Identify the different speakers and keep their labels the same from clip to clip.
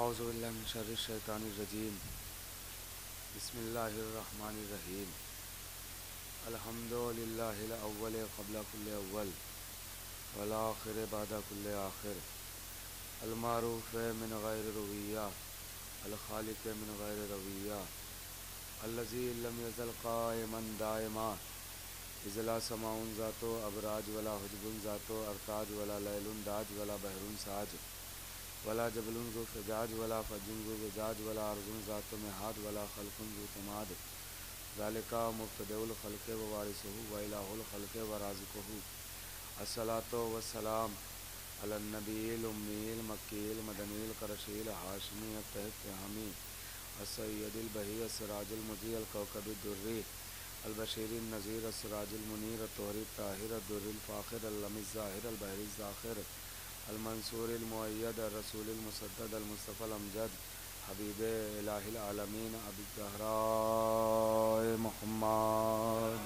Speaker 1: اعوذ باللہ من شر الشیطان الرجیم بسم اللہ الرحمن الرحیم الحمد للہ الاول قبل کل اول والآخر بعد کل آخر المعروف من غیر رویہ الخالق من غیر رویہ الذی لم یزل قائما دائما اذ لا سماء ذات ابراج ولا حجب ذات ارتاج ولا لیل داج ولا بحر ساج ولا جبل ذو فجاج ولا فج ذو وجاج ولا ارض ذات مہاد ولا خلق ذو تماد ذالک مبتدئ الخلق ووارثہ والہ الخلق ورازقہ الصلاۃ والسلام علی النبی الامی المکی المدنی القرشی الہاشمی التہمی السید البہی السراج المضیء الکوکب الدری البشیر النذیر السراج المنیر الطہر الطاہر الدر الفاخر العلم الظاہر البحر الزاخر المنصور المؤید الرسول المسدد المصطفى الامجد حبیب الہ العالمین ابی الزہراء محمد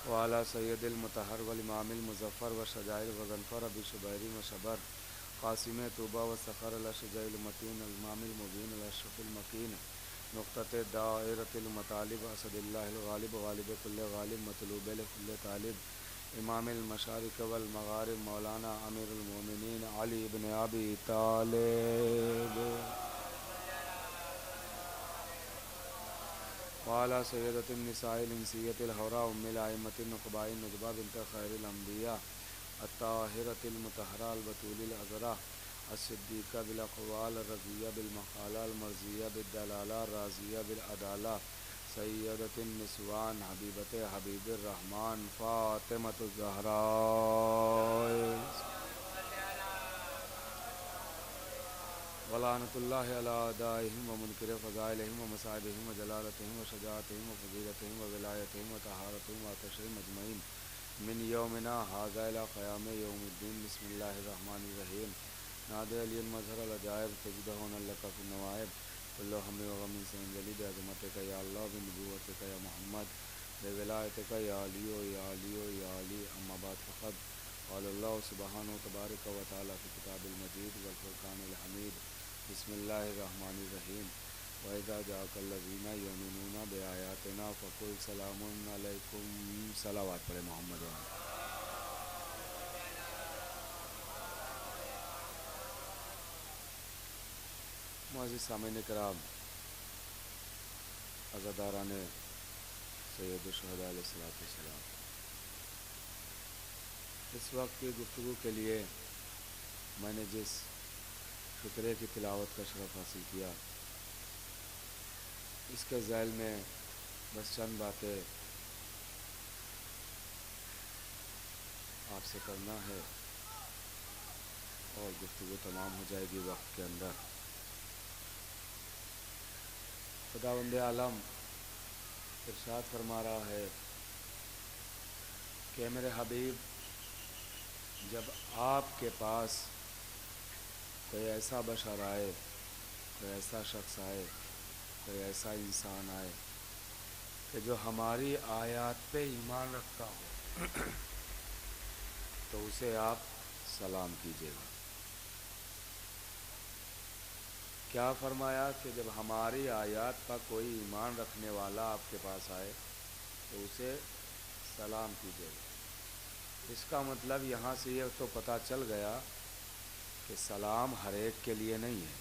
Speaker 1: وعلی سید المطہر والامام المظفر وشجاع وغنفر ابی شبیر وشبر قاسم طوبہ وسخر الاشجع المتین الامام المبین الاشرف المکین نقطۃ دائرۃ المطالب اسد اللہ الغالب غالب کل غالب مطلوب لکل طالب امام المشارق والمغارب مولانا امیر المومنین علی بن ابی طالب وعلی سیدۃ النساء الانسیۃ الحوراء ام الائمۃ النقباء النجبہ بنت خیر الانبیاء الطاہرۃ المطہرہ البتول العذراء الصدیقہ بالاقوال الرضیہ بالمقالہ المرضیہ بالدلالہ الراضیہ بالعدالہ سیدۃ النسوان حبیبۃ حبیب الرحمن فاطمۃ الزہراء ولعنۃ اللہ علی اعدائہم ومنکر فضائلہم ومصائبہم وجلالتہم وشجاعتہم وفضیلتہم وولایتہم وطہارتہم وعطشہم اجمعین من یومنا ھذا الی قیام یوم الدین بسم اللہ الرحمن الرحیم نادی علی المظہر العجائب تجدہون لک فی النوائب کل ہم وغم سنجلی بعظمتک یا اللہ بنبوتک یا محمد بولایتک یا علی یا علی یا علی اما بعد فقد قال اللہ سبحانہ تبارک و تعالی فی کتاب المجید والفرقان الحمید بسم اللہ الرحمن الرحیم وَإِذَا جَاءَكَ الَّذِينَ يُؤْمِنُونَ بِآيَاتِنَا فَقُلْ سَلَامٌ عَلَيْكُمْ صلوات پڑھے محمد وعلیہ معزز سامعین کرام، عزاداران سید الشہداء علیہ السلام، اس وقت کی گفتگو کے لیے میں نے جس فقرے کی تلاوت کا شرف حاصل کیا، اس کے ذیل میں بس چند باتیں آپ سے کرنا ہے اور گفتگو تمام ہو جائے گی وقت کے اندر۔ خداوند عالم ارشاد فرما رہا ہے کہ میرے حبیب، جب آپ کے پاس کوئی ایسا بشر آئے، کوئی ایسا شخص آئے، کوئی ایسا انسان آئے کہ جو ہماری آیات پہ ایمان رکھتا ہو تو اسے آپ سلام کیجیے گا۔ کیا فرمایا کہ جب ہماری آیات پر کوئی ایمان رکھنے والا آپ کے پاس آئے تو اسے سلام کیجیے گا۔ اس کا مطلب یہاں سے یہ تو پتہ چل گیا کہ سلام ہر ایک کے لیے نہیں ہے،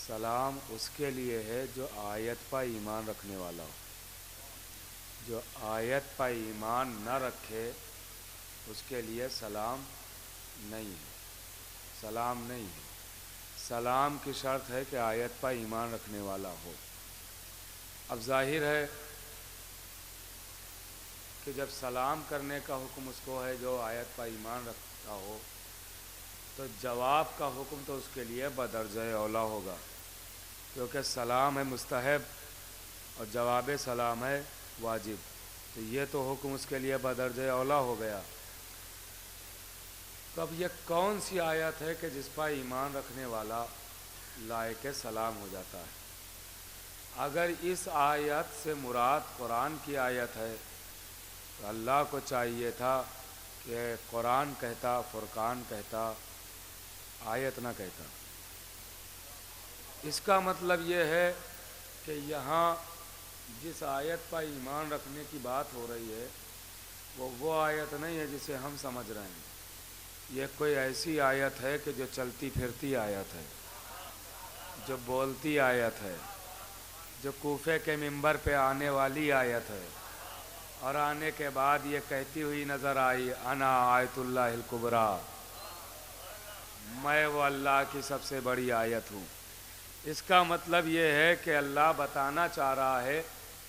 Speaker 1: سلام اس کے لیے ہے جو آیت پر ایمان رکھنے والا ہو۔ جو آیت پر ایمان نہ رکھے اس کے لیے سلام نہیں ہے، سلام نہیں ہے۔ سلام کی شرط ہے کہ آیت پر ایمان رکھنے والا ہو۔ اب ظاہر ہے کہ جب سلام کرنے کا حکم اس کو ہے جو آیت پر ایمان رکھتا ہو، تو جواب کا حکم تو اس کے لیے بدرجہ اولیٰ ہوگا، کیونکہ سلام ہے مستحب اور جواب سلام ہے واجب، تو یہ تو حکم اس کے لیے بدرجہ اولیٰ ہو گیا۔ تو اب یہ کون سی آیت ہے کہ جس پر ایمان رکھنے والا لائق سلام ہو جاتا ہے؟ اگر اس آیت سے مراد قرآن کی آیت ہے تو اللہ کو چاہیے تھا کہ قرآن کہتا، فرقان کہتا، آیت نہ کہتا۔ اس کا مطلب یہ ہے کہ یہاں جس آیت پر ایمان رکھنے کی بات ہو رہی ہے وہ آیت نہیں ہے جسے ہم سمجھ رہے ہیں۔ یہ کوئی ایسی آیت ہے کہ جو چلتی پھرتی آیت ہے، جو بولتی آیت ہے، جو کوفے کے منبر پہ آنے والی آیت ہے، اور آنے کے بعد یہ کہتی ہوئی نظر آئی انا آیت اللہ الکبریٰ، میں وہ اللہ کی سب سے بڑی آیت ہوں۔ اس کا مطلب یہ ہے کہ اللہ بتانا چاہ رہا ہے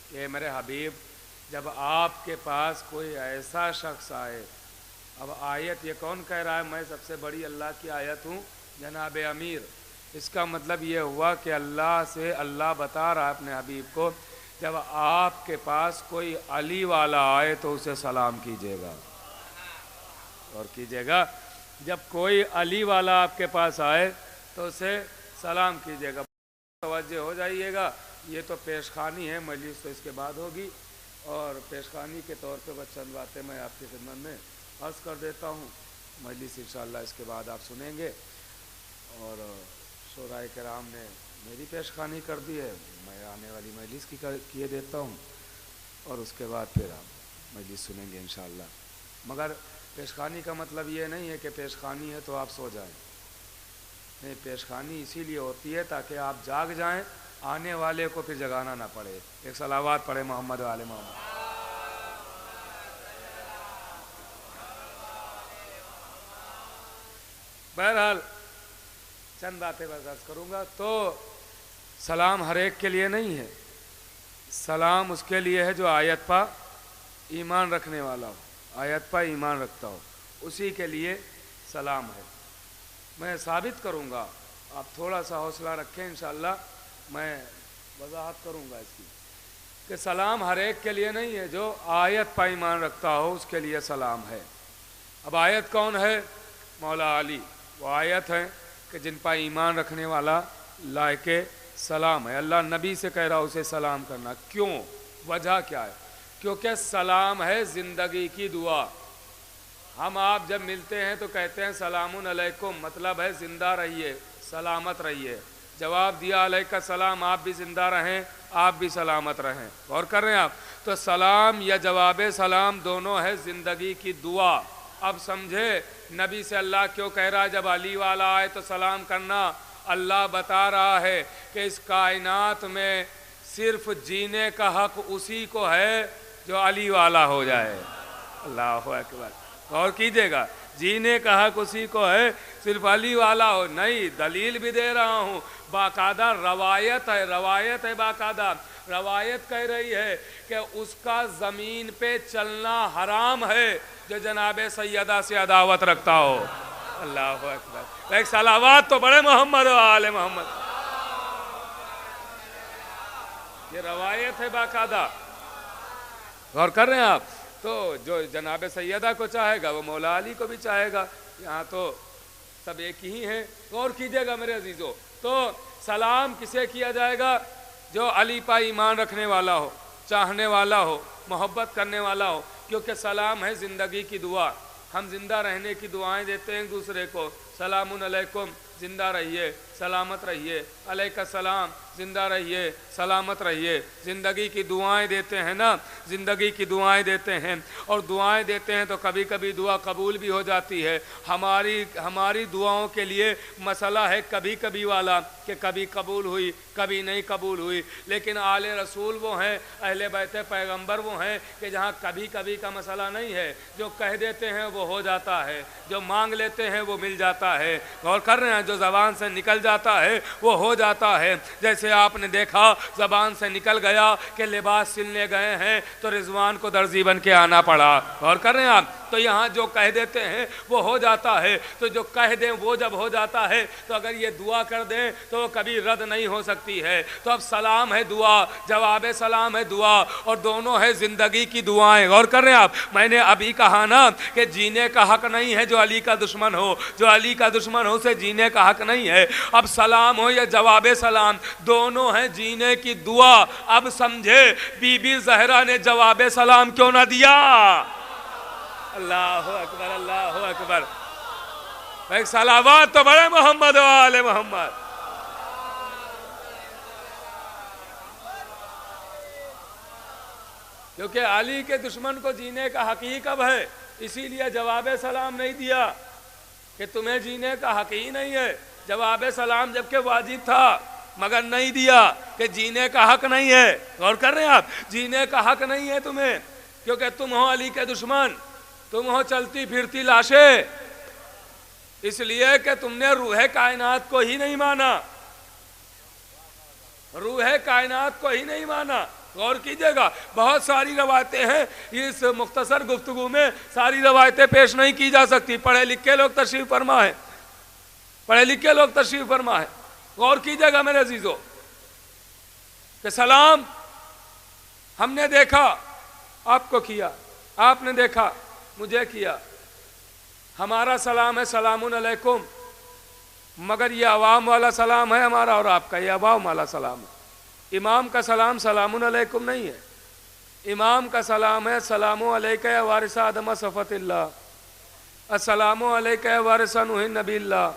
Speaker 1: کہ میرے حبیب، جب آپ کے پاس کوئی ایسا شخص آئے، اب آیت یہ کون کہہ رہا ہے میں سب سے بڑی اللہ کی آیت ہوں؟ جناب امیر۔ اس کا مطلب یہ ہوا کہ اللہ سے اللہ بتا رہا ہے اپنے حبیب کو، جب آپ کے پاس کوئی علی والا آئے تو اسے سلام کیجیے گا، اور کیجیے گا جب کوئی علی والا آپ کے پاس آئے تو اسے سلام کیجیے گا۔ توجہ ہو جائیے گا، یہ تو پیش خوانی ہے، مجلس تو اس کے بعد ہوگی، اور پیش خوانی کے طور پہ بس چند باتیں میں آپ کی خدمت میں عرض کر دیتا ہوں۔ مجلس انشاءاللہ اس کے بعد آپ سنیں گے، اور شورائے کرام نے میری پیش خوانی کر دی ہے، میں آنے والی مجلس کی کیے دیتا ہوں، اور اس کے بعد پھر آپ مجلس سنیں گے انشاءاللہ۔ مگر پیش خوانی کا مطلب یہ نہیں ہے کہ پیش خوانی ہے تو آپ سو جائیں، نہیں، پیش خوانی اسی لیے ہوتی ہے تاکہ آپ جاگ جائیں، آنے والے کو پھر جگانا نہ پڑے۔ ایک صلوات پڑھے محمد و آل محمد۔ بہرحال چند باتیں بس عرض کروں گا۔ تو سلام ہر ایک کے لیے نہیں ہے، سلام اس کے لیے ہے جو آیت پا ایمان رکھنے والا ہو، آیت پا ایمان رکھتا ہو، اسی کے لیے سلام ہے۔ میں ثابت کروں گا، آپ تھوڑا سا حوصلہ رکھیں، انشاءاللہ میں وضاحت کروں گا اس کی، کہ سلام ہر ایک کے لیے نہیں ہے، جو آیت پا ایمان رکھتا ہو اس کے لیے سلام ہے۔ اب آیت کون ہے؟ مولا علی، وہ آیت ہے کہ جن پر ایمان رکھنے والا لائق سلام ہے۔ اللہ نبی سے کہہ رہا اسے سلام کرنا، کیوں؟ وجہ کیا ہے؟ کیونکہ سلام ہے زندگی کی دعا۔ ہم آپ جب ملتے ہیں تو کہتے ہیں سلام علیکم، مطلب ہے زندہ رہیے، سلامت رہیے۔ جواب دیا علیک السلام، آپ بھی زندہ رہیں، آپ بھی سلامت رہیں۔ غور کر رہے ہیں آپ؟ تو سلام یا جواب سلام دونوں ہے زندگی کی دعا۔ اب سمجھے نبی سے اللہ کیوں کہہ رہا ہے جب علی والا آئے تو سلام کرنا؟ اللہ بتا رہا ہے کہ اس کائنات میں صرف جینے کا حق اسی کو ہے جو علی والا ہو جائے۔ اللہ اکبر، غور کیجیے گا، جینے کا حق اسی کو ہے صرف علی والا ہو۔ نہیں، دلیل بھی دے رہا ہوں، باقاعدہ روایت ہے باقاعدہ روایت کہہ رہی ہے کہ اس کا زمین پہ چلنا حرام ہے جو جناب سیدہ سے عداوت رکھتا ہو۔ اللہ اکبر، ایک صلوات تو بڑے محمد و آل محمد۔ یہ روایت ہے باقاعدہ، غور کر رہے ہیں آپ؟ تو جو جناب سیدہ کو چاہے گا وہ مولا علی کو بھی چاہے گا، یہاں تو سب ایک ہی ہیں۔ غور کیجئے گا میرے عزیزو، تو سلام کسے کیا جائے گا؟ جو علی پہ ایمان رکھنے والا ہو، چاہنے والا ہو، محبت کرنے والا ہو، کیونکہ سلام ہے زندگی کی دعا۔ ہم زندہ رہنے کی دعائیں دیتے ہیں ایک دوسرے کو، سلام علیکم، زندہ رہیے، سلامت رہیے، علیک السلام، زندہ رہیے، سلامت رہیے۔ زندگی کی دعائیں دیتے ہیں نا، زندگی کی دعائیں دیتے ہیں، اور دعائیں دیتے ہیں تو کبھی کبھی دعا قبول بھی ہو جاتی ہے۔ ہماری دعاؤں کے لیے مسئلہ ہے کبھی کبھی والا، کہ کبھی قبول ہوئی کبھی نہیں قبول ہوئی، لیکن آل رسول وہ ہیں، اہل بیت پیغمبر وہ ہیں کہ جہاں کبھی کبھی کا مسئلہ نہیں ہے، جو کہہ دیتے ہیں وہ ہو جاتا ہے، جو مانگ لیتے ہیں وہ مل جاتا ہے۔ غور کر رہے ہیں؟ جو زبان سے نکل جاتا ہے وہ ہو جاتا ہے۔ جیسے آپ نے دیکھا زبان سے نکل گیا کہ لباس سلنے گئے ہیں تو رضوان کو درزی بن کے آنا پڑا۔ غور کر رہے ہیں آپ؟ تو یہاں جو کہہ دیتے ہیں وہ ہو جاتا ہے، تو جو کہہ دیں وہ جب ہو جاتا ہے تو اگر یہ دعا کر دیں تو وہ کبھی رد نہیں ہو سکتی ہے۔ تو اب سلام ہے دعا، جواب سلام ہے دعا، اور دونوں ہے زندگی کی دعائیں۔ غور کر رہے ہیں آپ؟ میں نے ابھی کہا نا کہ جینے کا حق نہیں ہے جو علی کا دشمن ہو، جو علی کا دشمن ہو اسے جینے کا حق نہیں ہے۔ اب سلام ہو یا جواب سلام دونوں ہیں جینے کی دعا۔ اب سمجھے بی بی زہرا نے جواب سلام کیوں نہ دیا؟ اللہ اکبر اللہ اکبر. ایک صلوات تو بڑے محمد و آل محمد. کیونکہ علی کے دشمن کو جینے کا حق ہی کب ہے؟ اسی لیے جواب سلام نہیں دیا کہ تمہیں جینے کا حق ہی نہیں ہے. جواب سلام جبکہ واجب تھا مگر نہیں دیا کہ جینے کا حق نہیں ہے. غور کر رہے ہیں آپ؟ جینے کا حق نہیں ہے تمہیں، کیونکہ تم ہو علی کے دشمن، تم ہو چلتی پھرتی لاشیں، اس لیے کہ تم نے روح کائنات کو ہی نہیں مانا، روح کائنات کو ہی نہیں مانا. غور کیجئے گا، بہت ساری روایتیں ہیں، اس مختصر گفتگو میں ساری روایتیں پیش نہیں کی جا سکتی. پڑھے لکھے لوگ تشریف فرما ہے، پڑھے لکھے لوگ تشریف فرما ہے. غور کیجئے گا میرے عزیزو کہ سلام ہم نے دیکھا آپ کو کیا، آپ نے دیکھا مجھے کیا. ہمارا سلام ہے سلام علیکم، مگر یہ عوام والا سلام ہے ہمارا اور آپ کا، یہ عوام والا سلام ہے. امام کا سلام سلام علیکم نہیں ہے، امام کا سلام ہے سلام علیکہ یا وارث آدم صفوت اللہ، السلام علیکہ یا وارث نوح نبی اللہ،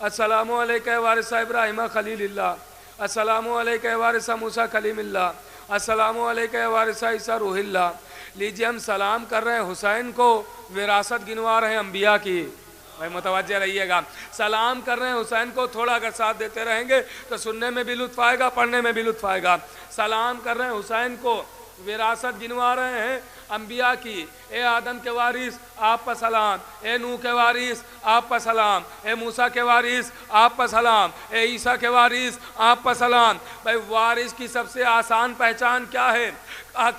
Speaker 1: السلام علیکہ یا وارث ابراہیم خلیل اللہ، السلام علیکہ یا وارث موسیٰ کلیم اللہ، السلام علیکہ یا وارث عیسیٰ روح اللہ. لیجئے ہم سلام کر رہے ہیں حسین کو، وراثت گنوا رہے ہیں انبیاء کی. بھائی متوجہ رہیے گا، سلام کر رہے ہیں حسین کو، تھوڑا اگر ساتھ دیتے رہیں گے تو سننے میں بھی لطف آئے گا، پڑھنے میں بھی لطف آئے گا. سلام کر رہے ہیں حسین کو، وراثت گنوا رہے ہیں انبیاء کی. اے آدم کے وارث آپ پر سلام، اے نوح کے وارث آپ پر سلام، اے موسیٰ کے وارث آپ پر سلام، اے عیسیٰ کے وارث آپ پر سلام. بھائی وارث کی سب سے آسان پہچان کیا ہے؟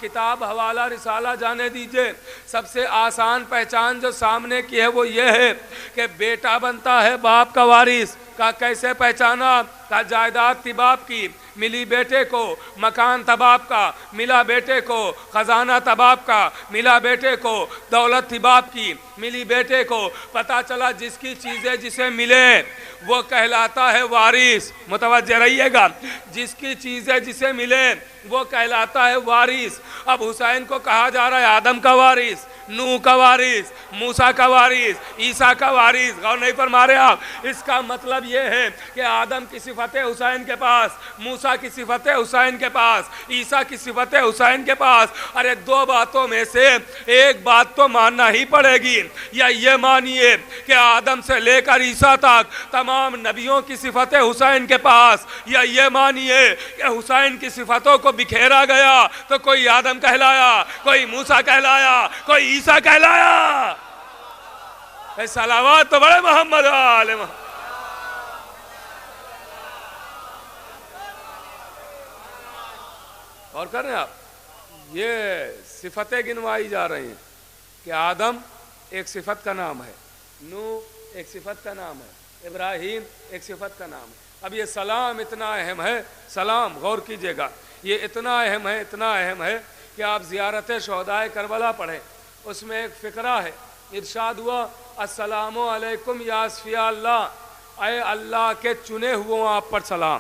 Speaker 1: کتاب حوالہ رسالہ جانے دیجئے. سب سے آسان پہچان جو سامنے کی ہے وہ یہ ہے کہ بیٹا بنتا ہے باپ کا وارث. کا کیسے پہچانا؟ کا جائیداد تھی باپ کی، ملی بیٹے کو، مکان تھا باپ کا، ملا بیٹے کو، خزانہ تھا باپ کا، ملا بیٹے کو، دولت تھی باپ کی، ملی بیٹے کو. پتہ چلا جس کی چیزیں جسے ملے وہ کہلاتا ہے وارث. متوجہ رہیے گا، جس کی چیزیں جسے ملے وہ کہلاتا ہے وارث. اب حسین کو کہا جا رہا ہے آدم کا وارث، نوح کا وارث، موسیٰ کا وارث، عیسیٰ کا وارث. غور نہیں فرما رہے آپ؟ اس کا مطلب یہ ہے کہ آدم کی صفت حسین کے پاس، موسیٰ کی صفت حسین کے پاس، عیسیٰ کی صفت حسین کے پاس. ارے دو باتوں میں سے ایک بات تو ماننا ہی پڑے گی. یا یہ مانیے کہ آدم سے لے کر عیسیٰ تک تمام نبیوں کی صفت حسین کے پاس، یا یہ مانیے کہ حسین کی صفتوں کو بکھیرا گیا تو کوئی آدم کہلایا، کوئی موسیٰ کہلایا، کوئی عیسیٰ کہلایا. اے صلوات تو بڑے محمد آل محمد. اور کر رہے ہیں آپ؟ یہ صفتیں گنوائی جا رہی ہیں کہ آدم ایک صفت کا نام ہے، نوح ایک صفت کا نام ہے، ابراہیم ایک صفت کا نام ہے. اب یہ سلام اتنا اہم ہے، سلام غور کیجئے گا، یہ اتنا اہم ہے، اتنا اہم ہے کہ آپ زیارت شہدائے کربلا پڑھیں. اس میں ایک فقرہ ہے، ارشاد ہوا السلام علیکم یا اصفیاء اللہ، اے اللہ کے چنے ہوئے آپ پر سلام،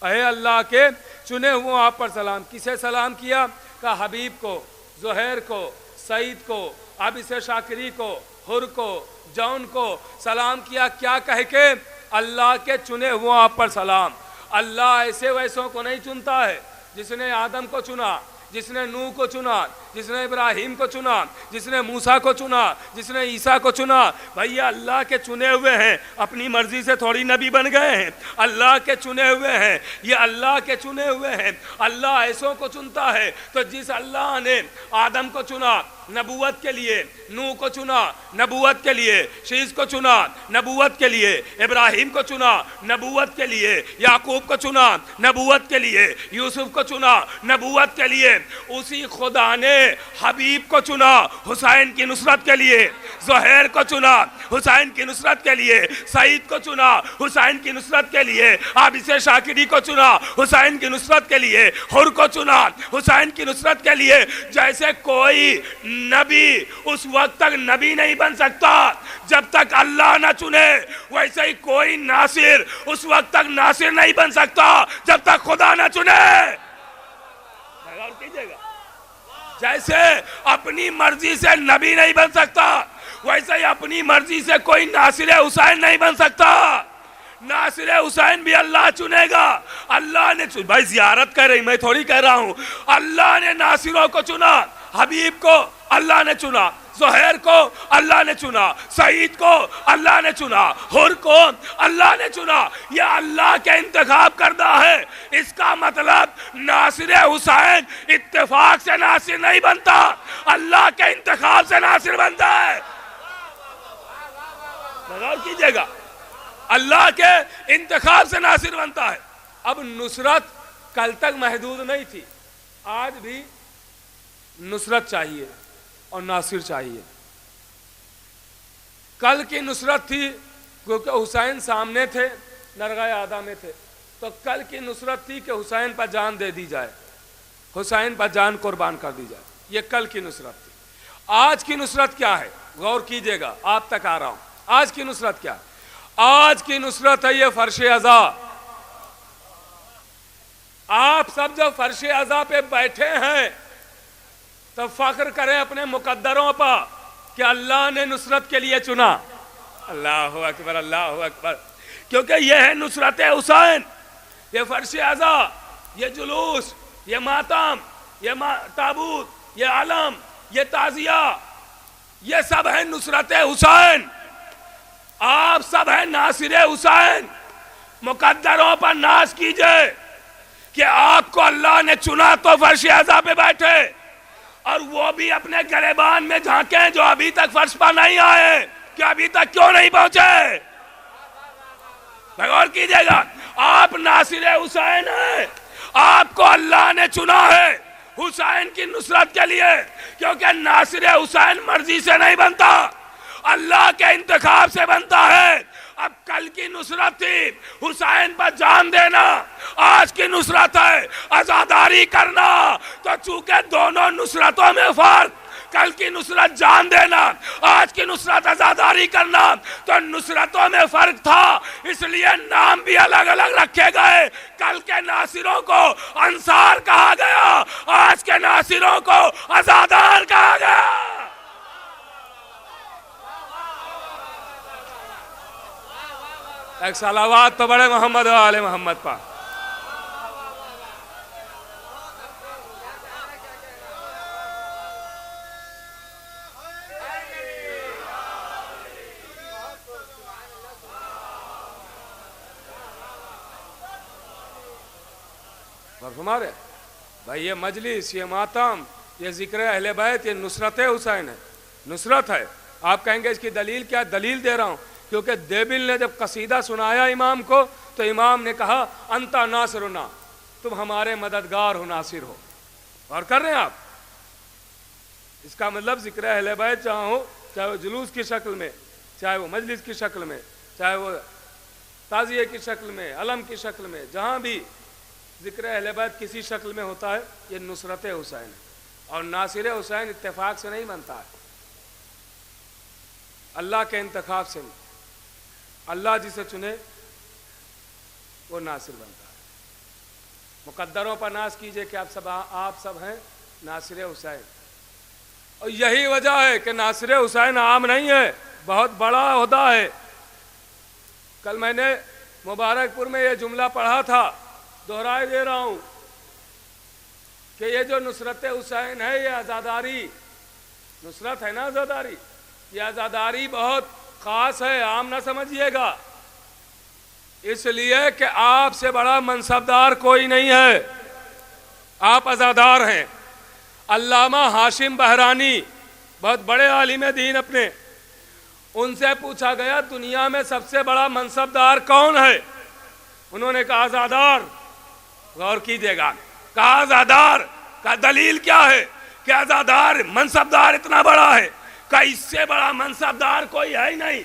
Speaker 1: اے اللہ کے چنے ہوئے آپ پر سلام. کسے سلام کیا؟ کہ حبیب کو، زہیر کو، سعید کو، عابس شاکری کو، حر کو، جون کو سلام کیا. کیا کہہ کے؟ اللہ کے چنے ہوئے آپ پر سلام. اللہ ایسے ویسوں کو نہیں چنتا ہے. جس نے آدم کو چنا، جس نے نوح کو چنا، جس نے ابراہیم کو چنا، جس نے موسیٰ کو چنا، جس نے عیسیٰ کو چنا، بھئی اللہ کے چنے ہوئے ہیں، اپنی مرضی سے تھوڑی نبی بن گئے ہیں. اللہ کے چنے ہوئے ہیں، یہ اللہ کے چنے ہوئے ہیں. اللہ ایسوں کو چنتا ہے. تو جس اللہ نے آدم کو چنا نبوت کے لیے، نوح کو چنا نبوت کے لیے، شیس کو چنا نبوت کے لیے، ابراہیم کو چنا نبوت کے لیے، یعقوب کو چنا نبوت کے لیے، یوسف کو چنا نبوت کے لیے، اسی خدا نے حبیب کو چنا حسین کی نصرت کے لیے، زہیر کو چنا حسین کی نصرت کے لیے، سعید کو چنا حسین کی نصرت کے لیے، عابس شاکری کو چنا حسین کی نصرت کے لیے، حر کو چنا حسین کی نصرت کے لیے. جیسے کوئی نبی اس وقت تک نبی نہیں بن سکتا جب تک اللہ نہ چنے، ویسے ہی کوئی ناصر اس وقت تک ناصر نہیں بن سکتا جب تک خدا نہ چنے. غور کیجئے گا، جیسے اپنی مرضی سے نبی نہیں بن سکتا ویسے ہی اپنی مرضی سے کوئی ناصر حسین نہیں بن سکتا. ناصر حسین بھی اللہ چنے گا. اللہ نے بھائی زیارت کر رہی میں تھوڑی کہہ رہا ہوں. اللہ نے ناصروں کو چنا. حبیب کو اللہ نے چنا, زہیر کو اللہ نے چنا, سعید کو اللہ نے چنا, حر کو اللہ نے چنا. یہ اللہ کے انتخاب کردہ ہے. اس کا مطلب ناصر حسین اتفاق سے ناصر نہیں بنتا, اللہ کے انتخاب سے ناصر بنتا ہے. غور کیجئے گا, اللہ کے انتخاب سے ناصر بنتا ہے. اب نصرت کل تک محدود نہیں تھی, آج بھی نصرت چاہیے اور ناصر چاہیے. کل کی نصرت تھی کیونکہ حسین سامنے تھے, نرغہ آدھا میں تھے, تو کل کی نصرت تھی کہ حسین پر جان دے دی جائے, حسین پر جان قربان کر دی جائے. یہ کل کی نصرت تھی. آج کی نصرت کیا ہے؟ غور کیجئے گا, آپ تک آ رہا ہوں. آج کی نصرت کیا ہے؟ آج کی نصرت ہے یہ فرش عزا. آپ سب جو فرش عزا پہ بیٹھے ہیں تو فخر کریں اپنے مقدروں پر کہ اللہ نے نصرت کے لیے چنا. اللہ اکبر, اللہ اکبر. کیونکہ یہ ہے نصرت حسین. یہ فرش عزا, یہ جلوس, یہ ماتم, یہ تابوت, یہ علم, یہ تعزیہ, یہ سب ہے نصرت حسین. آپ سب ہیں ناصر حسین. مقدروں پر ناز کیجئے کہ آپ کو اللہ نے چنا تو فرش عزا پہ بیٹھے, اور وہ بھی اپنے گریبان میں جھانکیں جو ابھی تک فرش پر نہیں آئے کہ ابھی تک کیوں نہیں پہنچے. غور کیجئے گا, آپ ناصر حسین ہیں. آپ کو اللہ نے چنا ہے حسین کی نصرت کے لیے, کیونکہ ناصر حسین مرضی سے نہیں بنتا, اللہ کے انتخاب سے بنتا ہے. اب کل کی نصرت تھی حسین پر جان دینا, آج کی نصرت ہے عزاداری کرنا. تو چونکہ دونوں نصرتوں میں فرق, کل کی نصرت جان دینا, آج کی نصرت عزاداری کرنا, تو نصرتوں میں فرق تھا اس لیے نام بھی الگ الگ رکھے گئے. کل کے ناصروں کو انصار کہا گیا, آج کے ناصروں کو عزادار کہا گیا. ایک صلوات تو بڑے محمد و آل محمد پا. فرما رہے بھائی, یہ مجلس, یہ ماتم, یہ ذکر اہل بیت, یہ نصرت حسین ہے, نصرت ہے. آپ کہیں گے اس کی دلیل کیا؟ دلیل دے رہا ہوں. کیونکہ دیبل نے جب قصیدہ سنایا امام کو تو امام نے کہا انتا ناصرنا, تم ہمارے مددگار ہو, ناصر ہو. اور کر رہے ہیں آپ. اس کا مطلب ذکر اہل بیت جہاں ہو, چاہے وہ جلوس کی شکل میں, چاہے وہ مجلس کی شکل میں, چاہے وہ تعزیے کی شکل میں, علم کی شکل میں, جہاں بھی ذکر اہل بیت کسی شکل میں ہوتا ہے, یہ نصرت حسین ہے. اور ناصر حسین اتفاق سے نہیں بنتا ہے, اللہ کے انتخاب سے. اللہ جسے چنے وہ ناصر بنتا ہے. مقدروں پر ناز کیجئے کہ آپ سب ہیں ناصر حسین. اور یہی وجہ ہے کہ ناصر حسین عام نہیں ہے, بہت بڑا عہدہ ہے. کل میں نے مبارک پور میں یہ جملہ پڑھا تھا, دہرائے دے رہا ہوں کہ یہ جو نصرت حسین ہے یہ عزاداری نصرت ہے نا, عزاداری, یہ عزاداری بہت خاص ہے, عام نہ سمجھیے گا. اس لیے کہ آپ سے بڑا منصبدار کوئی نہیں ہے, آپ عزادار ہیں. علامہ ہاشم بہرانی بہت بڑے عالم دین اپنے, ان سے پوچھا گیا دنیا میں سب سے بڑا منصبدار کون ہے؟ انہوں نے کہا عزادار. غور کیجئے گا, کہا عزادار. کا دلیل کیا ہے کہ عزادار منصبدار اتنا بڑا ہے؟ کہ اس سے بڑا منصبدار کوئی ہے ہی نہیں.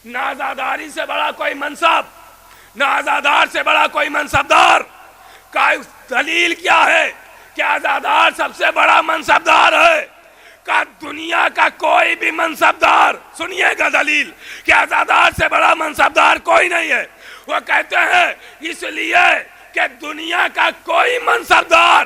Speaker 1: نہ عزاداری سے بڑا کوئی منصب, نہ عزادار سے بڑا کوئی منصبدار. کا دلیل کیا ہے کہ عزادار سب سے بڑا منصبدار ہے؟ کہ دنیا کا کوئی بھی منصبدار, سنیے گا دلیل, کہ عزادار سے بڑا منصبدار کوئی نہیں ہے. وہ کہتے ہیں اس لیے کہ دنیا کا کوئی منصبدار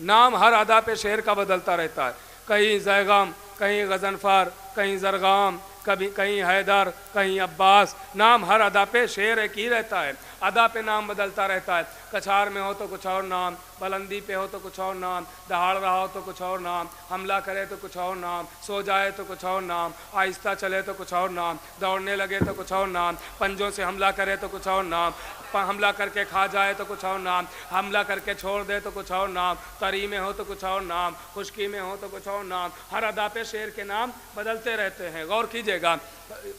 Speaker 2: نام ہر ادا پہ شعر کا بدلتا رہتا ہے، کہیں زیغام، کہیں غضنفر، کہیں زرغام، کبھی کہیں حیدر، کہیں عباس، نام ہر ادا پہ شعر ایک ہی رہتا ہے، ادا پہ نام بدلتا رہتا ہے، کچھار میں ہو تو کچھ اور نام، بلندی پہ ہو تو کچھ اور نام، دہاڑ رہا ہو تو کچھ اور نام، حملہ کرے تو کچھ اور نام، سو جائے تو کچھ اور نام، آہستہ چلے تو کچھ اور نام، دوڑنے لگے تو کچھ اور نام، پنجوں سے حملہ کرے تو کچھ اور نام، حملہ کر کے کھا جائے تو کچھ اور نام، حملہ کر کے چھوڑ دے تو کچھ اور نام، طری میں ہو تو کچھ اور نام، خشکی میں ہو تو کچھ اور نام، ہر ادا پہ شعر کے نام بدلتے رہتے ہیں، غور کیجئے گا،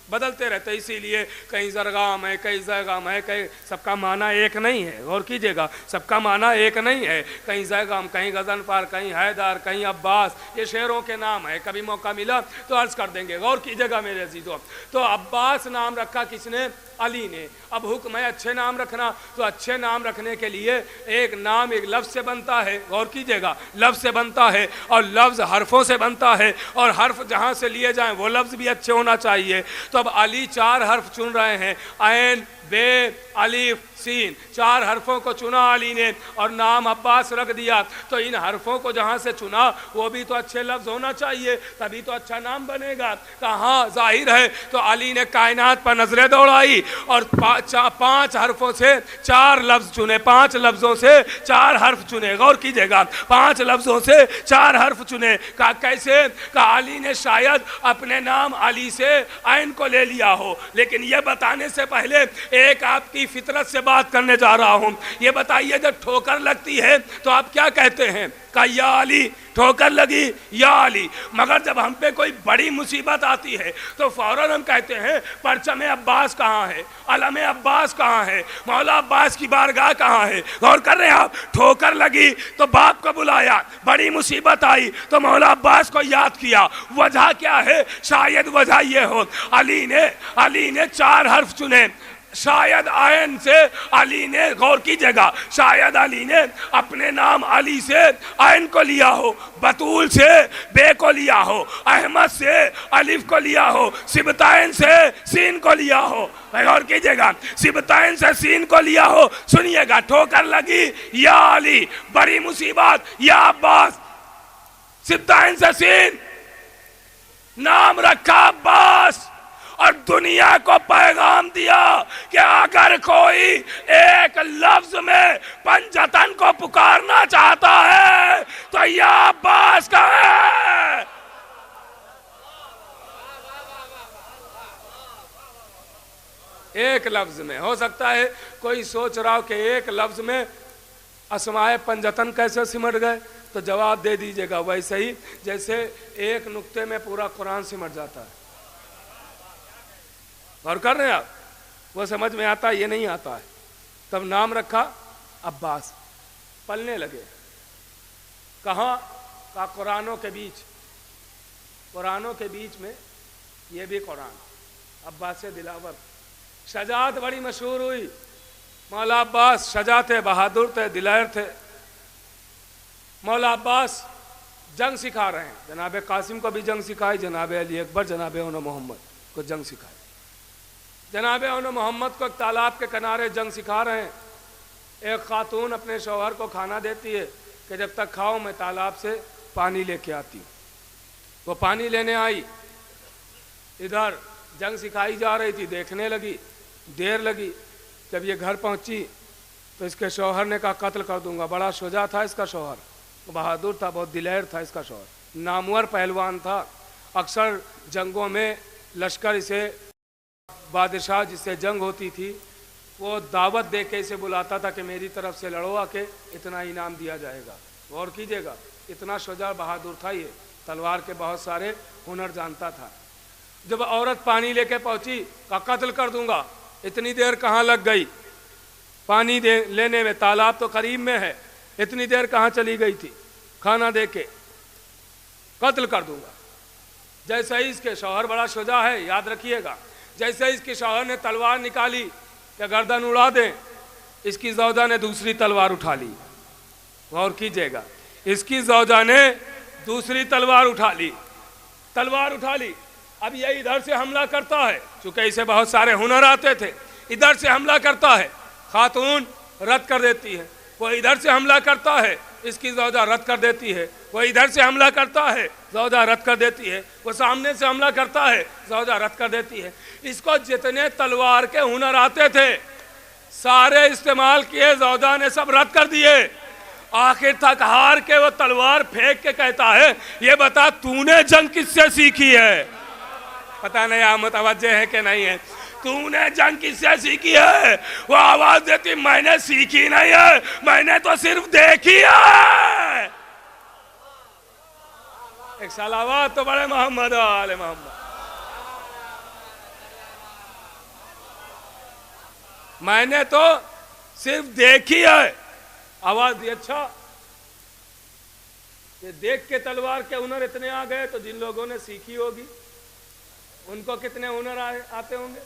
Speaker 2: بدلتے رہتے ہیں، اسی لیے کہیں زرغام ہے، کہیں زیغام ہے، کہیں سب کا معنی ایک نہیں ہے، غور کیجئے گا، سب کا معنی ایک نہیں ہے، کہیں زیغام، کہیں غضنفر، کہیں حیدر، کہیں عباس، یہ شعروں کے نام ہے، کبھی موقع ملا تو عرض کر دیں گے، غور کیجئے گا میرے عزیزوں۔ تو عباس نام رکھا کس نے؟ علی نے۔ اب حکم ہے اچھے نام رکھنا، تو اچھے نام رکھنے کے لیے ایک نام ایک لفظ سے بنتا ہے، غور کیجئے گا، لفظ سے بنتا ہے، اور لفظ حرفوں سے بنتا ہے، اور حرف جہاں سے لیے جائیں وہ لفظ بھی اچھے ہونا چاہیے۔ تو اب علی 4 حرف چن رہے ہیں، عین، بے، الف، سین، 4 حرفوں کو چنا علی نے، اور نام عباس رکھ دیا۔ تو ان حرفوں کو جہاں سے چنا وہ بھی تو اچھے لفظ ہونا چاہیے، تبھی تو اچھا نام بنے گا۔ کہاں ظاہر ہے؟ تو علی نے کائنات پر نظریں دوڑائی اور 5 حرفوں سے 4 لفظ چنے، 5 لفظوں سے 4 حرف چنے، غور کیجئے گا، 5 لفظوں سے 4 حرف چنے۔ کہا کیسے؟ کہا علی نے شاید اپنے نام علی سے عین کو لے لیا ہو، لیکن یہ بتانے سے پہلے ایک آپ کی فطرت سے بات کرنے جا رہا ہوں۔ یہ بتائیے جب ٹھوکر لگتی ہے تو آپ کیا کہتے ہیں؟ کہا یا علی، ٹھوکر لگی یا علی، مگر جب ہم پہ کوئی بڑی مصیبت آتی ہے تو فوراً ہم کہتے ہیں پرچم عباس کہاں ہے، علم عباس کہاں ہے، مولا عباس کی بارگاہ کہاں ہے؟ غور کر رہے ہیں آپ؟ ٹھوکر لگی تو باپ کو بلایا، بڑی مصیبت آئی تو مولا عباس کو یاد کیا، وجہ کیا ہے؟ شاید وجہ یہ ہو علی نے 4 حرف چنے، شاید عین سے علی نے، غور کیجئے گا، شاید علی نے اپنے نام علی سے عین کو لیا ہو، بطول سے بے کو لیا ہو، احمد سے الف کو لیا ہو، سبتائن سے سین کو لیا ہو، غور کیجئے گا، سبتائن سے سین کو لیا ہو۔ سنیے گا، ٹھوکر لگی یا علی، بڑی مصیبت یا عباس، سبتائن سے سین، نام رکھا عباس، اور دنیا کو پیغام دیا کہ اگر کوئی ایک لفظ میں پنجتن کو پکارنا چاہتا ہے تو یا عباس کا ہے۔ ایک لفظ میں، ہو سکتا ہے کوئی سوچ رہا ہو کہ ایک لفظ میں اسماء پنجتن کیسے سمٹ گئے، تو جواب دے دیجئے گا ویسے ہی جیسے ایک نقطے میں پورا قرآن سمٹ جاتا ہے۔ غور کر رہے ہیں آپ؟ وہ سمجھ میں آتا ہے، یہ نہیں آتا ہے۔ تب نام رکھا عباس، پلنے لگے، کہاں؟ کہا قرآنوں کے بیچ، قرآنوں کے بیچ میں یہ بھی قرآن، عباس دلاور، شجاعت بڑی مشہور ہوئی۔ مولا عباس شجاع تھے، بہادر تھے، دلیر تھے۔ مولا عباس جنگ سکھا رہے ہیں، جناب قاسم کو بھی جنگ سکھائی، جناب علی اکبر، جناب اون محمد کو جنگ سکھائی۔ جناب اون محمد کو ایک تالاب کے کنارے جنگ سکھا رہے ہیں۔ ایک خاتون اپنے شوہر کو کھانا دیتی ہے کہ جب تک کھاؤ میں تالاب سے پانی لے کے آتی ہوں۔ وہ پانی لینے آئی، ادھر جنگ سکھائی جا رہی تھی، دیکھنے لگی، دیر لگی۔ جب یہ گھر پہنچی تو اس کے شوہر نے کہا قتل کر دوں گا۔ بڑا شجاع تھا اس کا شوہر، بہادر تھا، بہت دلیر تھا اس کا شوہر، نامور پہلوان تھا۔ اکثر جنگوں میں لشکر اسے، بادشاہ جس سے جنگ ہوتی تھی وہ دعوت دے کے اسے بلاتا تھا کہ میری طرف سے لڑو آ کے، اتنا انعام دیا جائے گا۔ غور کیجئے گا، اتنا شجاع بہادر تھا، یہ تلوار کے بہت سارے ہنر جانتا تھا۔ جب عورت پانی لے کے پہنچی کہا قتل کر دوں گا۔ اتنی دیر کہاں لگ گئی پانی لینے میں؟ تالاب تو قریب میں ہے، اتنی دیر کہاں چلی گئی تھی؟ کھانا دے کے قتل کر دوں گا۔ جیسے ہی اس کے شوہر، بڑا شجاع ہے یاد رکھیے گا، جیسے اس کے شوہر نے تلوار نکالی کہ گردن اڑا دیں، اس کی زوجہ نے دوسری تلوار اٹھا لی۔ غور کیجئے گا، اس کی زوجہ نے دوسری تلوار اٹھا لی، تلوار اٹھا لی۔ اب یہ ادھر سے حملہ کرتا ہے، چونکہ اسے بہت سارے ہنر آتے تھے، ادھر سے حملہ کرتا ہے، خاتون رد کر دیتی ہے۔ وہ ادھر سے حملہ کرتا ہے، اس کی زوجہ رد کر دیتی ہے، وہ ادھر سے حملہ کرتا ہے زوجہ رد کر دیتی ہے، وہ سامنے سے حملہ کرتا ہے زوجہ رد کر دیتی ہے۔ اس کو جتنے تلوار کے ہنر آتے تھے سارے استعمال کیے، زوجہ نے سب رد کر دیے۔ آخر تک ہار کے وہ تلوار پھینک کے کہتا ہے یہ بتا تو نے جنگ کس سے سیکھی ہے؟ پتہ نہیں آپ متوجہ ہے کہ نہیں ہے؟ تو نے جنگ کس سے سیکھی ہے؟ وہ آواز دیتی میں نے سیکھی نہیں ہے، میں نے تو صرف دیکھی ہے۔ ایک صلوات تو بڑے محمد آل محمد۔ میں نے تو صرف دیکھی ہے۔ آواز دی اچھا یہ دیکھ کے تلوار کے ہنر اتنے آ گئے تو جن لوگوں نے سیکھی ہوگی ان کو کتنے ہنر آتے ہوں گے؟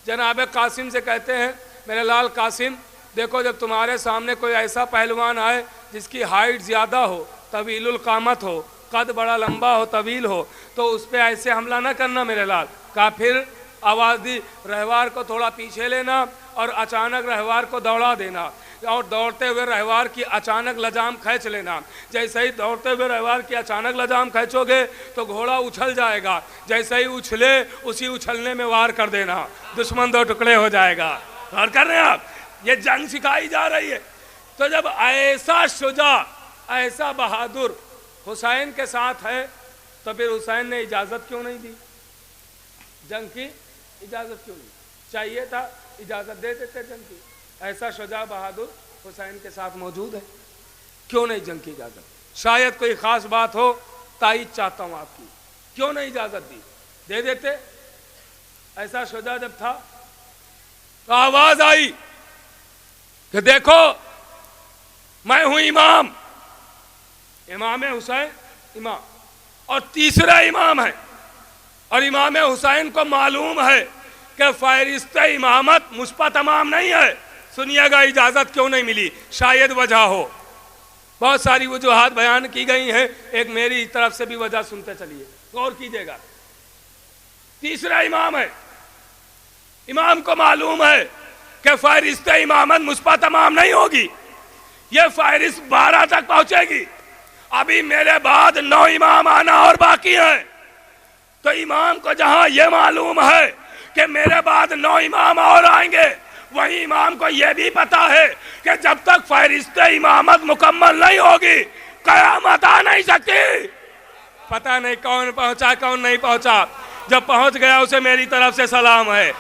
Speaker 2: جناب قاسم سے کہتے ہیں میرے لال قاسم دیکھو جب تمہارے سامنے کوئی ایسا پہلوان آئے جس کی ہائٹ زیادہ ہو، طویل القامت ہو، قد بڑا لمبا ہو، طویل ہو، تو اس پہ ایسے حملہ نہ کرنا میرے لال۔ کہا پھر؟ آواز دی رہوار کو تھوڑا پیچھے لینا اور اچانک رہوار کو دوڑا دینا، اور دوڑتے ہوئے رہوار کی اچانک لجام کھینچ لینا۔ جیسے ہی دوڑتے ہوئے رہوار کی اچانک لجام کھینچو گے تو گھوڑا اچھل جائے گا، جیسے ہی اچھلے اسی اچھلنے میں وار کر دینا، دشمن دو ٹکڑے ہو جائے گا۔ غور کر رہے ہیں آپ؟ یہ جنگ سکھائی جا رہی ہے۔ تو جب ایسا شجاع ایسا بہادر حسین کے ساتھ ہے تو پھر حسین نے اجازت کیوں نہیں دی؟ جنگ کی اجازت کیوں نہیں؟ چاہیے تھا اجازت دے دیتے جنگ کی۔ ایسا شجاع بہادر حسین کے ساتھ موجود ہے، کیوں نہیں جنگ کی اجازت؟ شاید کوئی خاص بات ہو، تائید چاہتا ہوں آپ کی، کیوں نہیں اجازت دی؟ دے دیتے۔ ایسا شجاع جب تھا تو آواز آئی کہ دیکھو میں ہوں امام، امام حسین امام، اور تیسرا امام ہے، اور امام حسین کو معلوم ہے کہ فہرست امامت مجھ پر تمام نہیں ہے۔ سنیے گا اجازت کیوں نہیں ملی؟ شاید وجہ ہو، بہت ساری وجوہات بیان کی گئی ہیں، ایک میری طرف سے بھی وجہ سنتے چلیے، غور کیجئے گا۔ تیسرا امام ہے، امام کو معلوم ہے کہ فہرست امامت مجھ پر تمام نہیں ہوگی، یہ فہرست 12 تک پہنچے گی، ابھی میرے بعد 9 امام آنا اور باقی ہیں۔ تو امام کو جہاں یہ معلوم ہے کہ میرے بعد 9 امام اور آئیں گے، وہی امام کو یہ بھی پتا ہے کہ جب تک فہرست امامت مکمل نہیں ہوگی قیامت آ نہیں سکتی۔ پتہ نہیں کون پہنچا کون نہیں پہنچا، جب پہنچ گیا اسے میری طرف سے سلام ہے۔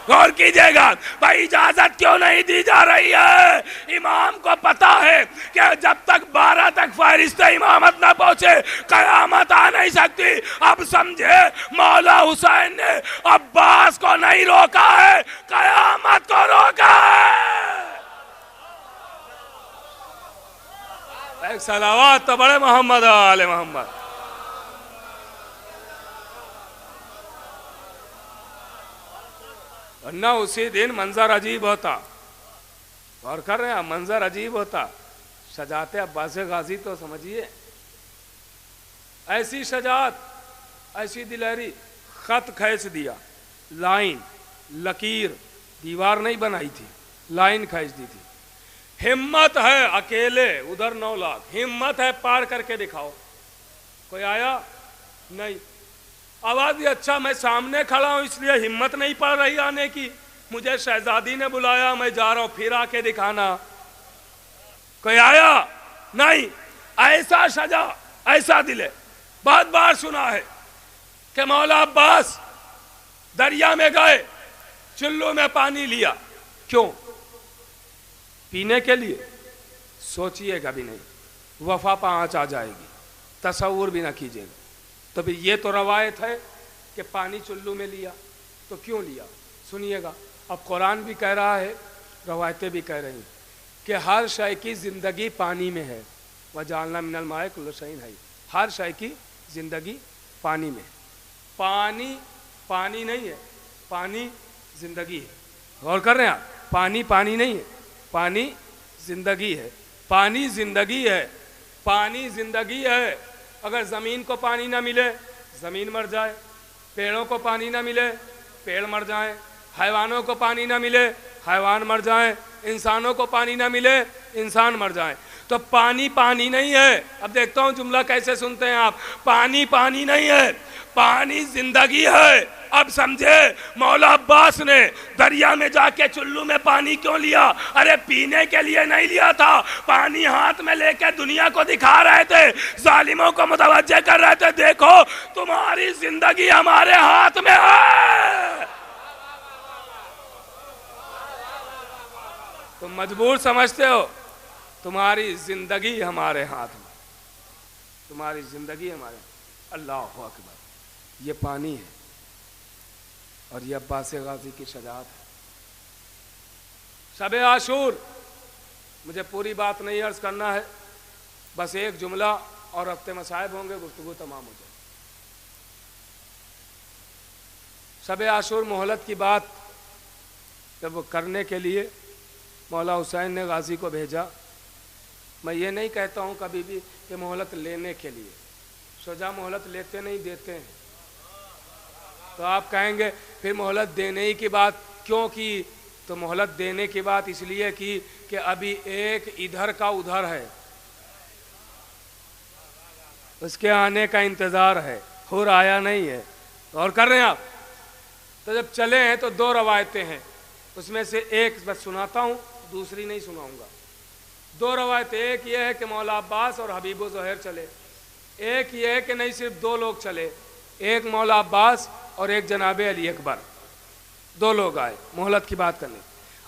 Speaker 2: غور کیجئے گا بھائی اجازت کیوں نہیں دی جا رہی ہے؟ امام کو پتا ہے کہ جب تک 12 تک فہرست امامت نہ پہنچے قیامت آ نہیں سکتی۔ اب سمجھے مولا حسین نے عباس کو نہیں روکا ہے، قیامت کو روکا ہے۔ ایک صلوات تو بڑے محمد آل محمد۔ ورنہ اسی دن منظر عجیب ہوتا، غور کر رہے ہیں منظر عجیب ہوتا۔ شجاعت عباس غازی تو سمجھیے، ایسی شجاعت، ایسی دلیری، خط کھینچ دیا، لائن لکیر، دیوار نہیں بنائی تھی، لائن کھینچ دی تھی۔ ہمت ہے اکیلے، ادھر 9 لاکھ، ہمت ہے پار کر کے دکھاؤ۔ کوئی آیا نہیں۔ آواز یہ اچھا میں سامنے کھڑا ہوں اس لیے ہمت نہیں پڑ رہی آنے کی، مجھے شہزادی نے بلایا میں جا رہا ہوں، پھر آ کے دکھانا۔ کوئی آیا نہیں۔ ایسا شجاع، ایسا دل ہے۔ بہت بار سنا ہے کہ مولا عباس دریا میں گئے، چلو میں پانی لیا، کیوں؟ پینے کے لیے؟ سوچئے گا بھی نہیں، وفا پہ آنچ آ جائے گی، تصور بھی نہ کیجئے گا۔ تو پھر یہ تو روایت ہے کہ پانی چلو میں لیا، تو کیوں لیا؟ سنیے گا، اب قرآن بھی کہہ رہا ہے، روایتیں بھی کہہ رہی ہیں کہ ہر شے کی زندگی پانی میں ہے، وَجَعَلْنَا مِنَ الْمَاءِ كُلَّ شَيْءٍ حَيٍّ، ہر شے کی زندگی پانی میں ہے۔ پانی نہیں ہے، پانی زندگی ہے۔ غور کر رہے ہیں آپ؟ پانی نہیں ہے، پانی زندگی ہے، پانی زندگی ہے، پانی زندگی ہے۔ اگر زمین کو پانی نہ ملے زمین مر جائے، پیڑوں کو پانی نہ ملے پیڑ مر جائیں، حیوانوں کو پانی نہ ملے حیوان مر جائیں، انسانوں کو پانی نہ ملے انسان مر جائیں۔ تو پانی پانی نہیں ہے. اب دیکھتا ہوں جملہ کیسے سنتے ہیں آپ. پانی پانی نہیں ہے, پانی زندگی ہے. اب سمجھے مولا عباس نے دریا میں جا کے چلو میں پانی کیوں لیا؟ ارے پینے کے لیے نہیں لیا تھا, پانی ہاتھ میں لے کے دنیا کو دکھا رہے تھے, ظالموں کو متوجہ کر رہے تھے, دیکھو تمہاری زندگی ہمارے ہاتھ میں ہے. تم مجبور سمجھتے ہو, تمہاری زندگی ہمارے ہاتھ میں, تمہاری زندگی ہمارے. اللہ اکبر. یہ پانی ہے اور یہ عباس غازی کی شجاعت ہے. شب عاشور, مجھے پوری بات نہیں عرض کرنا ہے, بس ایک جملہ اور ہفتے مصائب ہوں گے, گفتگو تمام ہو جائے. شب عاشور مہلت کی بات جب وہ کرنے کے لیے مولا حسین نے غازی کو بھیجا. میں یہ نہیں کہتا ہوں کبھی بھی کہ مہلت لینے کے لیے, شجاع مہلت لیتے نہیں دیتے ہیں. تو آپ کہیں گے پھر مہلت دینے ہی کی بات کیوں کی؟ تو مہلت دینے کی بات اس لیے کی کہ ابھی ایک ادھر کا ادھر ہے, اس کے آنے کا انتظار ہے, اور آیا نہیں ہے. اور کر رہے ہیں آپ. تو جب چلے ہیں تو دو روایتیں ہیں, اس میں سے ایک بس سناتا ہوں, دوسری نہیں سناؤں گا. دو روایتیں, ایک یہ ہے کہ مولا عباس اور حبیب و ظہیر چلے, ایک یہ ہے کہ نہیں صرف دو لوگ چلے, ایک مولا عباس اور ایک جناب علی اکبر, دو لوگ آئے مہلت کی بات کرنے.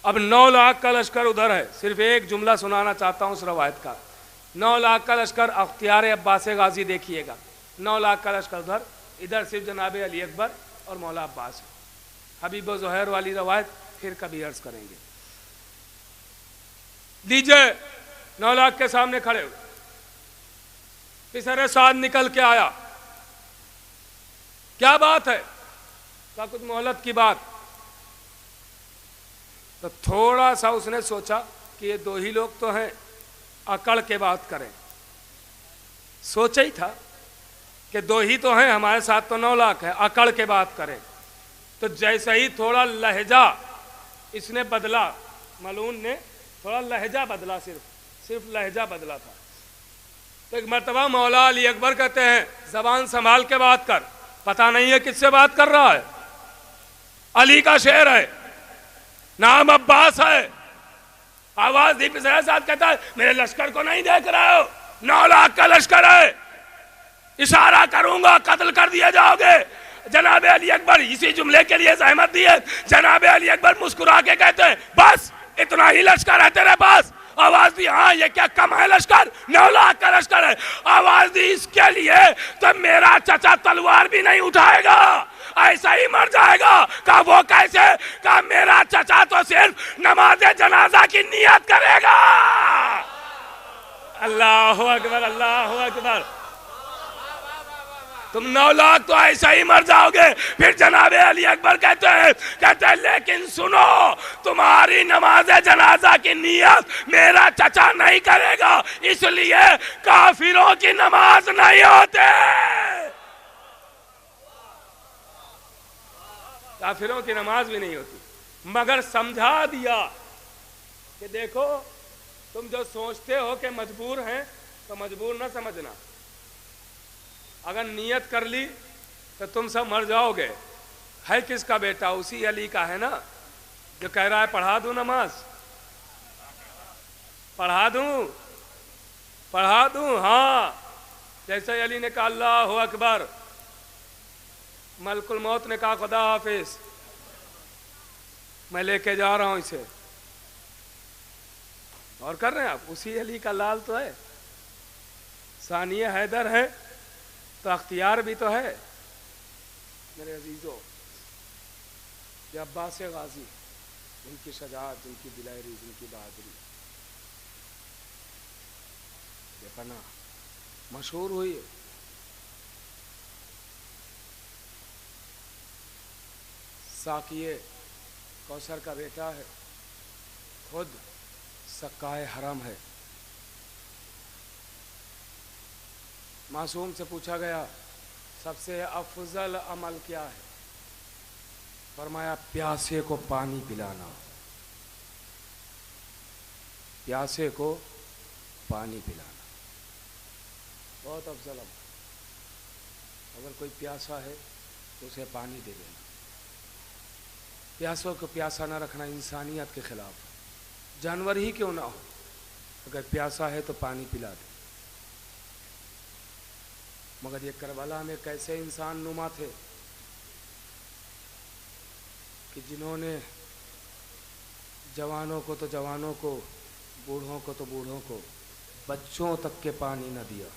Speaker 2: اب 9 لاکھ کا لشکر ادھر ہے. صرف ایک جملہ سنانا چاہتا ہوں اس روایت کا. 9 لاکھ کا لشکر اختیار عباس غازی دیکھیے گا, 9 لاکھ کا لشکر ادھر, ادھر صرف جناب علی اکبر اور مولا عباس. حبیب و ظہیر والی روایت پھر کبھی عرض کریں گے. لیجئے 9 لاکھ کے سامنے کھڑے ہوئے, پسر سعد نکل کے آیا. کیا بات ہے؟ کیا کچھ مہلت کی بات؟ تو تھوڑا سا اس نے سوچا کہ یہ 2 ہی لوگ تو ہیں, اکڑ کے بات کریں. سوچا ہی تھا کہ 2 ہی تو ہیں, ہمارے ساتھ تو 9 لاکھ ہے, اکڑ کے بات کریں. تو جیسے ہی تھوڑا لہجہ اس نے بدلا, ملعون نے تھوڑا لہجہ بدلا, صرف لہجہ بدلا تھا. تو ایک مرتبہ مولا علی اکبر کہتے ہیں زبان سنبھال کے بات کر, پتہ نہیں ہے کس سے بات کر رہا ہے. علی کا شعر ہے, نام عباس ہے. آواز دی پسر ساتھ کہتا ہے میرے لشکر کو نہیں دیکھ رہے ہو, 9 لاکھ کا لشکر ہے, اشارہ کروں گا قتل کر دیے جاؤ گے. جناب علی اکبر اسی جملے کے لیے زحمت دی ہے. جناب علی اکبر مسکرا کے کہتے ہیں بس اتنا ہی لشکر ہے تیرے پاس؟ آواز دی ہاں, یہ کیا کم ہے لشکر؟ 9 لاکھ کا لشکر ہے. آواز دی اس کے لیے تو میرا چچا تلوار بھی نہیں اٹھائے گا, ایسا ہی مر جائے گا. کہا وہ کیسے؟ کہا میرا چچا تو صرف نماز جنازہ کی نیت کرے گا. اللہ اکبر, اللہ اکبر. تم 9 لاکھ تو ایسا ہی مر جاؤ گے. پھر جناب علی اکبر کہتے ہیں لیکن سنو, تمہاری نماز جنازہ کی نیت میرا چچا نہیں کرے گا, اس لیے کافروں کی نماز نہیں ہوتے. کافروں کی نماز بھی نہیں ہوتی, مگر سمجھا دیا کہ دیکھو تم جو سوچتے ہو کہ مجبور ہیں تو مجبور نہ سمجھنا. اگر نیت کر لی تو تم سب مر جاؤ گے. ہے کس کا بیٹا؟ اسی علی کا ہے نا جو کہہ رہا ہے پڑھا دوں نماز, پڑھا دوں. ہاں, جیسے علی نے کہا اللہ اکبر, ملک الموت نے کہا خدا حافظ, میں لے کے جا رہا ہوں اسے. اور کر رہے ہیں آپ, اسی علی کا لال تو ہے. ثانیہ حیدر ہے تو اختیار بھی تو ہے. میرے عزیزو, یہ عباس غازی, ان کی شجاعت, ان کی دلیری, ان کی بہادری, یہ پناہ مشہور ہوئی ہے. ساقیے کوثر کا بیٹا ہے, خود سقائے حرم ہے. معصوم سے پوچھا گیا سب سے افضل عمل کیا ہے؟ فرمایا پیاسے کو پانی پلانا. پیاسے کو
Speaker 1: پانی پلانا بہت افضل عمل. اگر کوئی پیاسا ہے تو اسے پانی دے دینا. پیاسوں کو پیاسا نہ رکھنا انسانیت کے خلاف ہے. جانور ہی کیوں نہ ہو, اگر پیاسا ہے تو پانی پلا دے. مگر یہ کربلا میں کیسے انسان نما تھے کہ جنہوں نے جوانوں کو تو جوانوں کو, بوڑھوں کو تو بوڑھوں کو, بچوں تک کے پانی نہ دیا.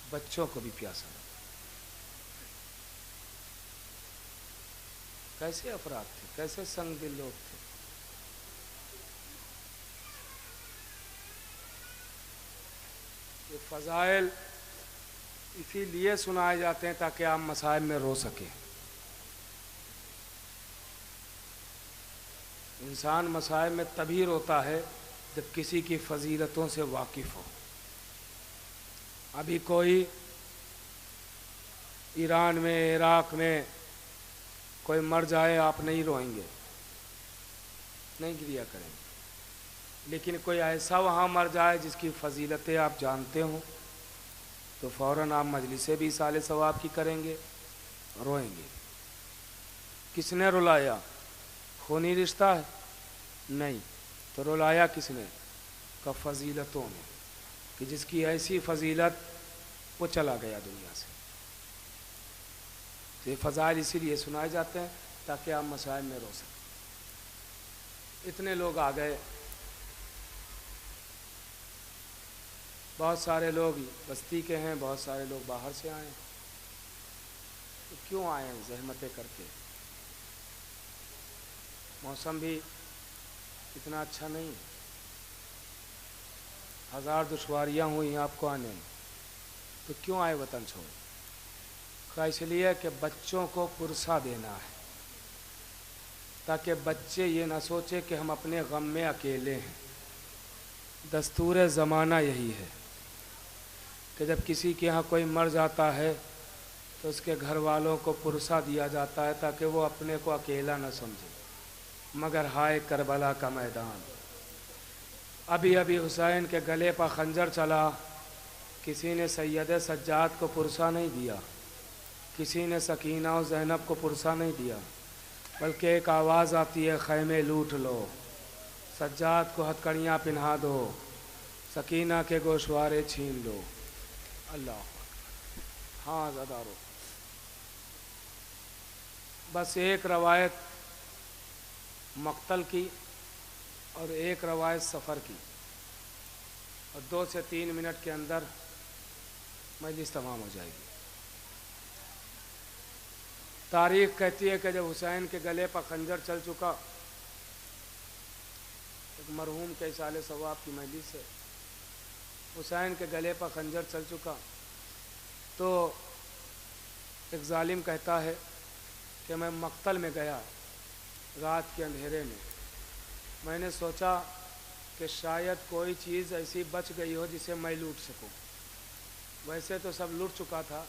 Speaker 1: بچوں کو بھی پیاسا. کیسے افراد تھے, کیسے سنگ دل لوگ تھے. یہ فضائل اسی لیے سنائے جاتے ہیں تاکہ آپ مصائب میں رو سکیں. انسان مصائب میں تبھی روتا ہے جب کسی کی فضیلتوں سے واقف ہو. ابھی کوئی ایران میں, عراق میں کوئی مر جائے, آپ نہیں روئیں گے, نہیں گریا کریں گے. لیکن کوئی ایسا وہاں مر جائے جس کی فضیلتیں آپ جانتے ہوں تو فوراً آپ مجلسیں بھی سال ثواب کی کریں گے, روئیں گے. کس نے رلایا؟ خونی رشتہ ہے؟ نہیں. تو رلایا کس نے؟ کا فضیلتوں نے, کہ جس کی ایسی فضیلت وہ چلا گیا دنیا سے. تو یہ فضائل اسی لیے سنائے جاتے ہیں تاکہ آپ مسائل میں رو سکیں. اتنے لوگ آ گئے, بہت سارے لوگ بستی کے ہیں, بہت سارے لوگ باہر سے آئے ہیں. تو کیوں آئے ہیں زحمتیں کر کے؟ موسم بھی اتنا اچھا نہیں, ہزار دشواریاں ہوئی آپ کو آنے میں, تو کیوں آئے وطن چھوڑ؟ اس لیے کہ بچوں کو پرسہ دینا ہے, تاکہ بچے یہ نہ سوچے کہ ہم اپنے غم میں اکیلے ہیں. دستور زمانہ یہی ہے کہ جب کسی کے ہاں کوئی مر جاتا ہے تو اس کے گھر والوں کو پرسہ دیا جاتا ہے تاکہ وہ اپنے کو اکیلا نہ سمجھے. مگر ہائے کربلا کا میدان, ابھی ابھی حسین کے گلے پر خنجر چلا, کسی نے سید سجاد کو پرسہ نہیں دیا, کسی نے سکینہ و زینب کو پرسہ نہیں دیا, بلکہ ایک آواز آتی ہے, خیمے لوٹ لو, سجاد کو ہتکڑیاں پہنا دو, سکینہ کے گوشوارے چھین لو. اللہ ہاں زدارو. بس ایک روایت مقتل کی اور ایک روایت سفر کی, اور 2 سے 3 منٹ کے اندر مجلس تمام ہو جائے گی. تاریخ کہتی ہے کہ جب حسین کے گلے پر خنجر چل چکا, ایک مرحوم کے اصالِ ثواب کی مجلس ہے, حسین کے گلے پر خنجر چل چکا تو ایک ظالم کہتا ہے کہ میں مقتل میں گیا رات کے اندھیرے میں نے سوچا کہ شاید کوئی چیز ایسی بچ گئی ہو جسے میں لوٹ سکوں. ویسے تو سب لوٹ چکا تھا,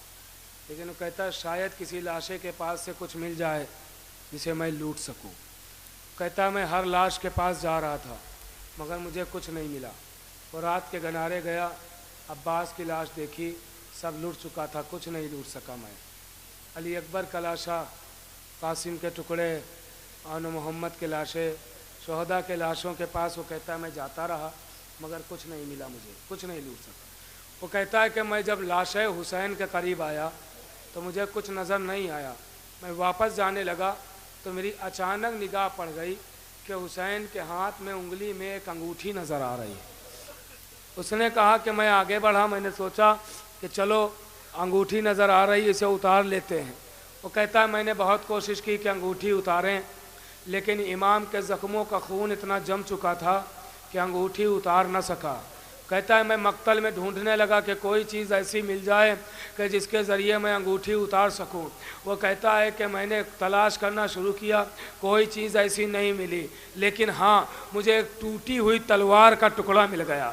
Speaker 1: لیکن وہ کہتا ہے شاید کسی لاشے کے پاس سے کچھ مل جائے جسے میں لوٹ سکوں. کہتا میں ہر لاش کے پاس جا رہا تھا مگر مجھے کچھ نہیں ملا. اور رات کے گنارے گیا, عباس کی لاش دیکھی, سب لوٹ چکا تھا, کچھ نہیں لوٹ سکا میں. علی اکبر کا لاشا, قاسم کے ٹکڑے, آن محمد کے لاشیں, شہداء کے لاشوں کے پاس وہ کہتا ہے میں جاتا رہا مگر کچھ نہیں ملا, مجھے کچھ نہیں لوٹ سکا. وہ کہتا ہے کہ میں جب لاش حسین کے قریب آیا تو مجھے کچھ نظر نہیں آیا. میں واپس جانے لگا تو میری اچانک نگاہ پڑ گئی کہ حسین کے ہاتھ میں انگلی میں ایک انگوٹھی نظر آ رہی ہے. اس نے کہا کہ میں آگے بڑھا, میں نے سوچا کہ چلو انگوٹھی نظر آ رہی ہے, اسے اتار لیتے ہیں. وہ کہتا ہے میں نے بہت کوشش کی کہ انگوٹھی اتاریں, لیکن امام کے زخموں کا خون اتنا جم چکا تھا کہ انگوٹھی اتار نہ سکا. کہتا ہے میں مقتل میں ڈھونڈنے لگا کہ کوئی چیز ایسی مل جائے کہ جس کے ذریعے میں انگوٹھی اتار سکوں. وہ کہتا ہے کہ میں نے تلاش کرنا شروع کیا, کوئی چیز ایسی نہیں ملی, لیکن ہاں مجھے ایک ٹوٹی ہوئی تلوار کا ٹکڑا مل گیا.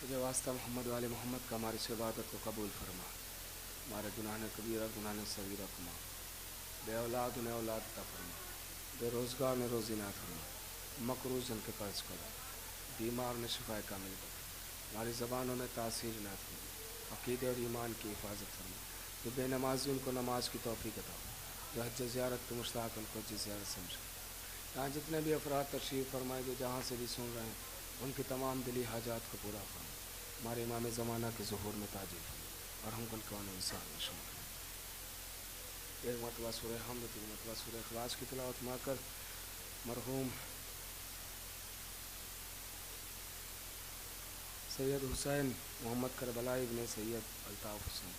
Speaker 1: تجھے واسطہ محمد والے محمد کا ہماری اس عبادت کو قبول فرما، ہمارے گناہ کبیرہ گناہ صغیرہ کما، بے اولاد انہیں اولاد عطا فرما، بے روزگار نے روزی نہ فرما، مقروض ان کے قرض کرو، بیمار نے شفا کامل کرو، ہماری زبانوں میں تاثیر نہ فرما، عقیدے اور ایمان کی حفاظت فرما، جو بے نمازی ان کو نماز کی توفیق عطا فرما، جو حج زیارت کے مشتاق ان کو حج زیارت سمجھو۔ یہاں جتنے بھی افراد تشریف فرمائے جو جہاں سے بھی سن رہے ہیں ان کی تمام دلی حاجات کو پورا فرما، ہمارے امام زمانہ کے ظہور میں تاجر فرما اور ہم کو القوان انصار میں شامل کریں۔ ایک مرتبہ سورہ حمد، تین مرتبہ سورہ اخلاص کی تلاوت ما کر مرحوم سید حسین محمد کربلائی ابن سید الطاف حسین